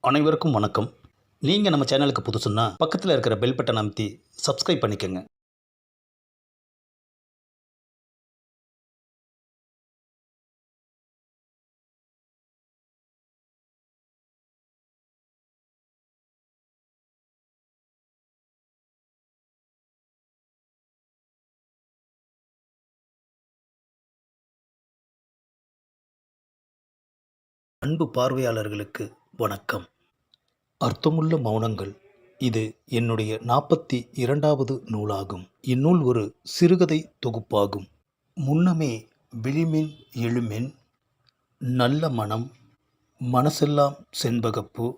அனைவருக்கும் வணக்கம். நீங்கள் நம்ம சேனலுக்கு புதுசுன்னா பக்கத்தில் இருக்கிற பெல் பட்டன் அமைத்தி சப்ஸ்கிரைப் பண்ணிக்கோங்க. அன்பு பார்வையாளர்களுக்கு வணக்கம். அர்த்தமுள்ள மௌனங்கள் இது என்னுடைய 42வது நூலாகும். இந்நூல் ஒரு சிறுகதை தொகுப்பாகும். முன்னமே விழிமின் எழுமின், நல்ல மனம், மனசெல்லாம் செண்பகப்பூ,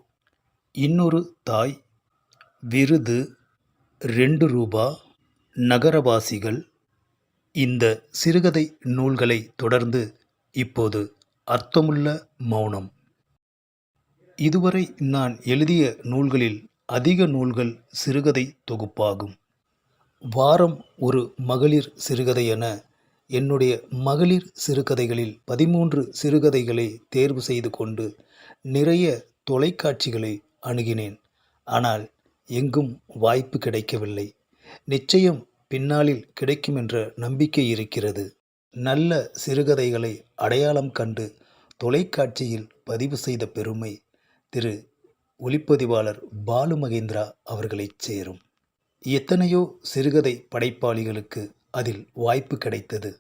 இன்னொரு தாய், விருது, 2 ரூபா, நகரவாசிகள், இந்த சிறுகதை நூல்களை தொடர்ந்து இப்போது அர்த்தமுள்ள மௌனம். இதுவரை நான் எழுதிய நூல்களில் அதிக நூல்கள் சிறுகதை தொகுப்பாகும். வாரம் ஒரு மகளிர் சிறுகதை என என்னுடைய மகளிர் சிறுகதைகளில் 13 சிறுகதைகளை தேர்வு செய்து கொண்டு நிறைய தொலைக்காட்சிகளை அணுகினேன். ஆனால் எங்கும் வாய்ப்பு கிடைக்கவில்லை. நிச்சயம் பின்னாளில் கிடைக்கும் என்ற நம்பிக்கை இருக்கிறது. நல்ல சிறுகதைகளை அடையாளம் கண்டு தொலைக்காட்சியில் பதிவு செய்த பெருமை திரு ஒளிப்பதிவாளர் பாலு மகேந்திரா அவர்களைச் சேரும். எத்தனையோ சிறுகதை படைப்பாளிகளுக்கு அதில் வாய்ப்பு கிடைத்தது.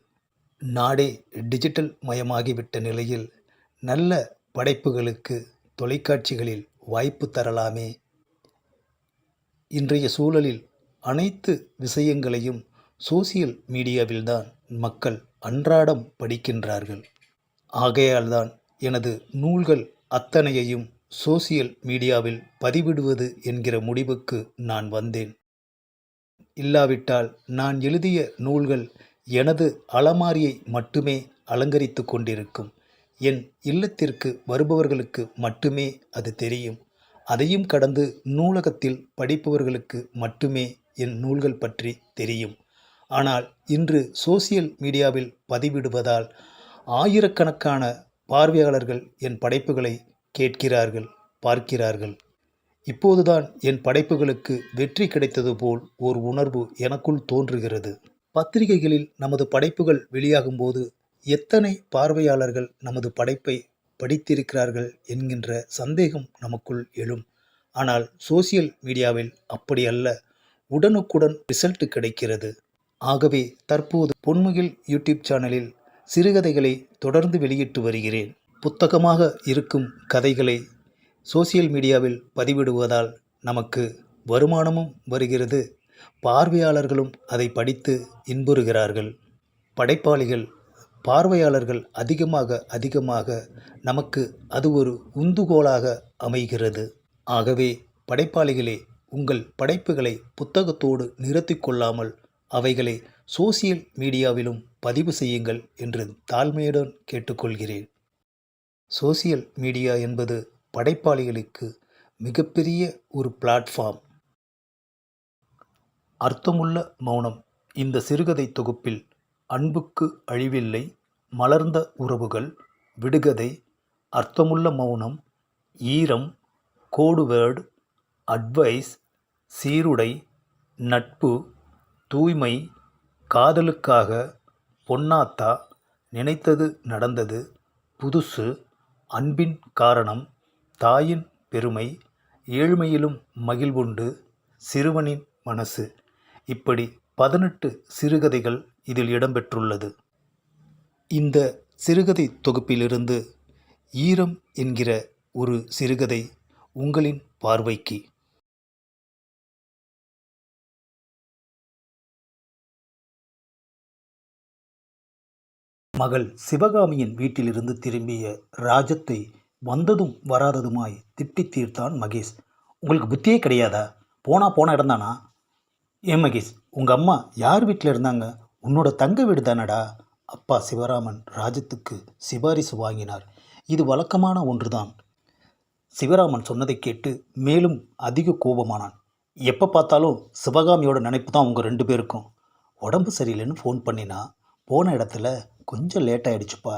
நாடே டிஜிட்டல் மயமாகிவிட்ட நிலையில் நல்ல படைப்புகளுக்கு தொலைக்காட்சிகளில் வாய்ப்பு தரலாமே. இன்றைய சூழலில் அனைத்து விஷயங்களையும் சோசியல் மீடியாவில்தான் மக்கள் அன்றாடம் படிக்கின்றார்கள். ஆகையால்தான் எனது நூல்கள் அத்தனையையும் சோசியல் மீடியாவில் பதிவிடுவது என்கிற முடிவுக்கு நான் வந்தேன். இல்லாவிட்டால் நான் எழுதிய நூல்கள் எனது அலமாரியை மட்டுமே அலங்கரித்து கொண்டிருக்கும். என் இல்லத்திற்கு வருபவர்களுக்கு மட்டுமே அது தெரியும். அதையும் கடந்து நூலகத்தில் படிப்பவர்களுக்கு மட்டுமே என் நூல்கள் பற்றி தெரியும். ஆனால் இன்று சோசியல் மீடியாவில் பதிவிடுவதால் ஆயிரக்கணக்கான பார்வையாளர்கள் என் படைப்புகளை கேட்கிறார்கள், பார்க்கிறார்கள். இப்போதுதான் என் படைப்புகளுக்கு வெற்றி கிடைத்தது போல் ஒரு உணர்வு எனக்குள் தோன்றுகிறது. பத்திரிகைகளில் நமது படைப்புகள் வெளியாகும்போது எத்தனை பார்வையாளர்கள் நமது படைப்பை படித்திருக்கிறார்கள் என்கின்ற சந்தேகம் நமக்குள் எழும். ஆனால் சோசியல் மீடியாவில் அப்படி அல்ல, உடனுக்குடன் ரிசல்ட் கிடைக்கிறது. ஆகவே தற்போது பொன்முகில் யூடியூப் சேனலில் சிறுகதைகளை தொடர்ந்து வெளியிட்டு வருகிறேன். புத்தகமாக இருக்கும் கதைகளை சோசியல் மீடியாவில் பதிவிடுவதால் நமக்கு வருமானமும் வருகிறது. பார்வையாளர்களும் அதை படித்து இன்புறுகிறார்கள். படைப்பாளிகள் பார்வையாளர்கள் அதிகமாக நமக்கு அது ஒரு உந்துகோலாக அமைகிறது. ஆகவே படைப்பாளிகளே, உங்கள் படைப்புகளை புத்தகத்தோடு நிறுத்தி கொள்ளாமல் அவைகளை சோசியல் மீடியாவிலும் பதிவு செய்யுங்கள் என்று தாழ்மையுடன் கேட்டுக்கொள்கிறேன். சோசியல் மீடியா என்பது படைப்பாளிகளுக்கு மிகப்பெரிய ஒரு பிளாட்ஃபார்ம். அர்த்தமுள்ள மௌனம் இந்த சிறுகதை தொகுப்பில் அன்புக்கு அழிவில்லை, மலர்ந்த உறவுகள், விடுகதை, அர்த்தமுள்ள மௌனம், ஈரம், கோடுவேர்டு, அட்வைஸ், சீருடை, நட்பு, தூய்மை, காதலுக்காக, பொன்னாத்தா, நினைத்தது நடந்தது, புதுசு, அன்பின் காரணம், தாயின் பெருமை, ஏழ்மையிலும் மகிழ்வுண்டு, சிறுவனின் மனசு, இப்படி 18 சிறுகதைகள் இதில் இடம்பெற்றுள்ளது. இந்த சிறுகதை தொகுப்பிலிருந்து ஈரம் என்கிற ஒரு சிறுகதை உங்களின் பார்வைக்கு. மகள் சிவகாமியின் வீட்டிலிருந்து திரும்பிய ராஜத்தை வந்ததும் வராததுமாய் திட்டி தீர்த்தான் மகேஷ். உங்களுக்கு புத்தியே கிடையாதா? போன இடம்தானா? ஏன் மகேஷ், உங்கள் அம்மா யார் வீட்டில் இருந்தாங்க? உன்னோட தங்க வீடு தானடா. அப்பா சிவராமன் ராஜத்துக்கு சிபாரிசு வாங்கினார். இது வழக்கமான ஒன்றுதான். சிவராமன் சொன்னதை கேட்டு மேலும் அதிக கோபமானான். எப்போ பார்த்தாலும் சிவகாமியோட நினைப்பு தான் உங்கள் 2 பேருக்கும். உடம்பு சரியில்லைன்னு ஃபோன் பண்ணினா போன இடத்துல கொஞ்சம் லேட் ஆகிடுச்சுப்பா.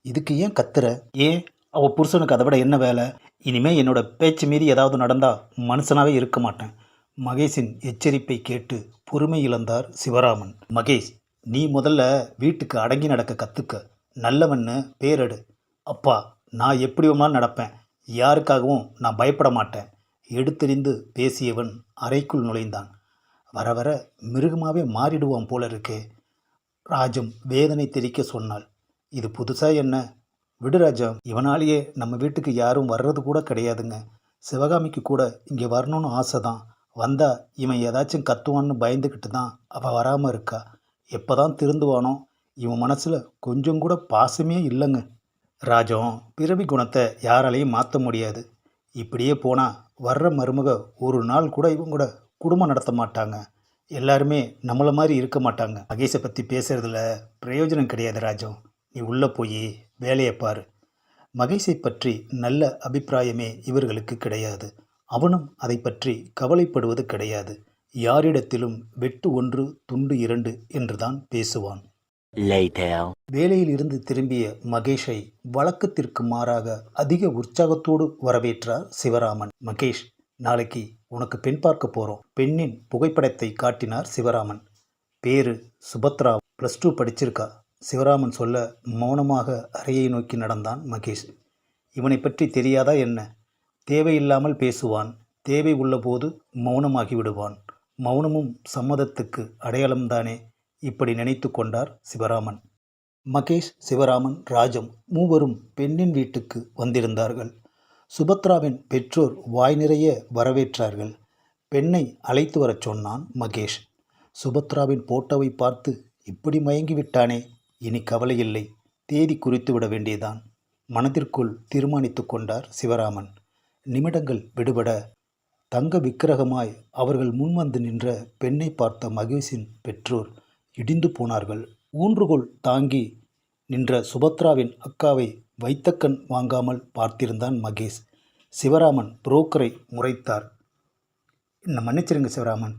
இதுக்கு ஏன் கத்துற? ஏன் அவள் புருஷனுக்கு அதை விட என்ன வேலை? இனிமே என்னோட பேச்சு மீறி ஏதாவது நடந்தால் மனுஷனாகவே இருக்க மாட்டேன். மகேஷின் எச்சரிப்பை கேட்டு பொறுமை இழந்தார் சிவராமன். மகேஷ், நீ முதல்ல வீட்டுக்கு அடங்கி நடக்க கற்றுக்க. நல்லவன்னு பேரெடு. அப்பா, நான் எப்படி வேணாலும் நடப்பேன். யாருக்காகவும் நான் பயப்பட மாட்டேன். எடுத்தெறிந்து பேசியவன் அறைக்குள் நுழைந்தான். வர வர மிருகமாகவே மாறிடுவான் போல இருக்கே. ராஜம் வேதனை தெரிக்க சொன்னாள். இது புதுசா என்ன? விடு ராஜா, இவனாலேயே நம்ம வீட்டுக்கு யாரும் வர்றது கூட கிடையாதுங்க. சிவகாமிக்கு கூட இங்கே வரணும்னு ஆசை தான். வந்தா இவன் ஏதாச்சும் கத்துவான்னு பயந்துக்கிட்டு தான் அவள் வராமல் இருக்கா. எப்போ தான் திருந்துவானோ? இவன் மனசில் கொஞ்சம் கூட பாசமே இல்லைங்க. ராஜம், பிறவி குணத்தை யாராலையும் மாற்ற முடியாது. இப்படியே போனால் வர்ற மருமக ஒரு நாள் கூட இவங்க கூட குடும்பம் நடத்த மாட்டாங்க. எல்லாருமே நம்மளை மாதிரி இருக்க மாட்டாங்க. மகேஷை பற்றி பேசுகிறதுல பிரயோஜனம் கிடையாது ராஜம். நீ உள்ளே போய் வேலையை பாரு. மகேஷை பற்றி நல்ல அபிப்பிராயமே இவர்களுக்கு கிடையாது. அவனும் அதை பற்றி கவலைப்படுவது கிடையாது. யாரிடத்திலும் வெட்டு ஒன்று துண்டு இரண்டு என்றுதான் பேசுவான். வேலையில் இருந்து திரும்பிய மகேஷை வழக்கத்திற்கு மாறாக அதிக உற்சாகத்தோடு வரவேற்றார் சிவராமன். மகேஷ், நாளைக்கு உனக்கு பெண் பார்க்க போகிறோம். பெண்ணின் புகைப்படத்தை காட்டினார் சிவராமன். பேரு சுபத்ரா, +2 படிச்சிருக்கா. சிவராமன் சொல்ல மௌனமாக அறையை நோக்கி நடந்தான் மகேஷ். இவனை பற்றி தெரியாதா என்ன? தேவையில்லாமல் பேசுவான். தேவை உள்ளபோது மௌனமாகி விடுவான். மௌனமும் சம்மதத்துக்கு அடையாளம்தானே. இப்படி நினைத்து கொண்டார் சிவராமன். மகேஷ், சிவராமன், ராஜம் மூவரும் பெண்ணின் வீட்டுக்கு வந்திருந்தார்கள். சுபத்ராவின் பெற்றோர் வாய் நிறைய வரவேற்றார்கள். பெண்ணை அழைத்து வரச் சொன்னான் மகேஷ். சுபத்ராவின் போட்டோவை பார்த்து இப்படி மயங்கிவிட்டானே, இனி கவலையில்லை, தேதி குறித்து விட வேண்டியதான் மனதிற்குள் தீர்மானித்து கொண்டார் சிவராமன். நிமிடங்கள் விடுபட தங்க விக்கிரகமாய் அவர்கள் முன்வந்து நின்ற பெண்ணை பார்த்த மகேஷின் பெற்றோர் இடிந்து போனார்கள். ஊன்றுகோல் தாங்கி நின்ற சுபத்ராவின் அக்காவை வைத்தக்கண் வாங்காமல் பார்த்திருந்தான் மகேஷ். சிவராமன் புரோக்கரை முறைத்தார். என்னை மன்னிச்சிருங்க சிவராமன்,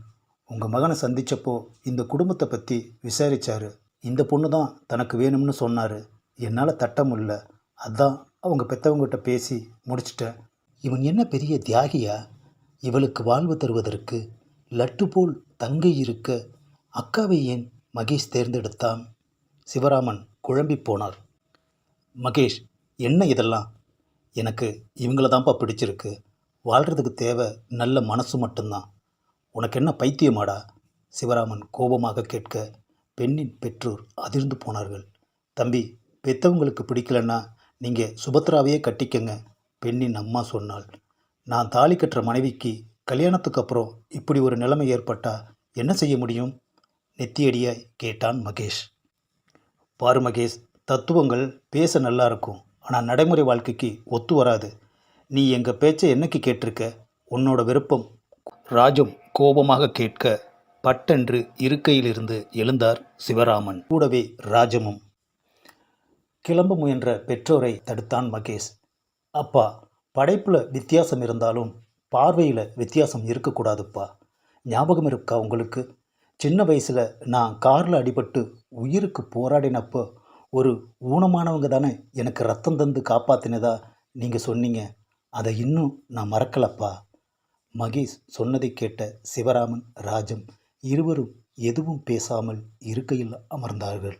உங்கள் மகனை சந்தித்தப்போ இந்த குடும்பத்தை பற்றி விசாரித்தார். இந்த பொண்ணு தான் தனக்கு வேணும்னு சொன்னார். என்னால் தட்ட முடியல, அதான் அவங்க பெற்றவங்ககிட்ட பேசி முடிச்சிட்டேன். இவன் என்ன பெரிய தியாகியா? இவளுக்கு வாழ்வு தருவதற்கு லட்டு போல் தங்கை இருக்க அக்காவை ஏன் மகேஷ் தேர்ந்தெடுத்தான்? சிவராமன் குழம்பி போனார். மகேஷ், என்ன இதெல்லாம்? எனக்கு இவங்கள தான்ப்பா பிடிச்சிருக்கு. வாழ்கிறதுக்கு தேவை நல்ல மனசு மட்டும்தான். உனக்கு என்ன பைத்தியமாடா? சிவராமன் கோபமாக கேட்க பெண்ணின் பெற்றோர் அதிர்ந்து போனார்கள். தம்பி, பெற்றவங்களுக்கு பிடிக்கலன்னா நீங்கள் சுபத்ராவையே கட்டிக்கங்க, பெண்ணின் அம்மா சொன்னாள். நான் தாலி கட்டுற மனைவிக்கு கல்யாணத்துக்கு அப்புறம் இப்படி ஒரு நிலைமை ஏற்பட்டால் என்ன செய்ய முடியும்? நெத்தியடியாய் கேட்டான் மகேஷ். பாரு மகேஷ், தத்துவங்கள் பேச நல்லா இருக்கும், ஆனால் நடைமுறை வாழ்க்கைக்கு ஒத்து வராது. நீ எங்கள் பேச்சை என்னைக்கு கேட்டிருக்க? உன்னோட விருப்பம். ராஜம் கோபமாக கேட்க பட்டென்று இருக்கையிலிருந்து எழுந்தார் சிவராமன். கூடவே ராஜமும். கிளம்ப முயன்ற பெற்றோரை தடுத்தான் மகேஷ். அப்பா, படைப்பில் வித்தியாசம் இருந்தாலும் பார்வையில் வித்தியாசம் இருக்கக்கூடாதுப்பா. ஞாபகம் இருக்கா உங்களுக்கு? சின்ன வயசில் நான் காரில் அடிபட்டு உயிருக்கு போராடினப்போ ஒரு ஊனமானவங்க தானே எனக்கு ரத்தம் தந்து காப்பாற்றினதா நீங்கள் சொன்னீங்க. அதை இன்னும் நான் மறக்கலப்பா. மகேஷ் சொன்னதை கேட்ட சிவராமன், ராஜம் இருவரும் எதுவும் பேசாமல் இருக்கையில் அமர்ந்தார்கள்.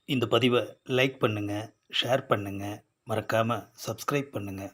இந்த பதிவை லைக் பண்ணுங்கள், ஷேர் பண்ணுங்கள், மறக்காமல் சப்ஸ்கிரைப் பண்ணுங்கள்.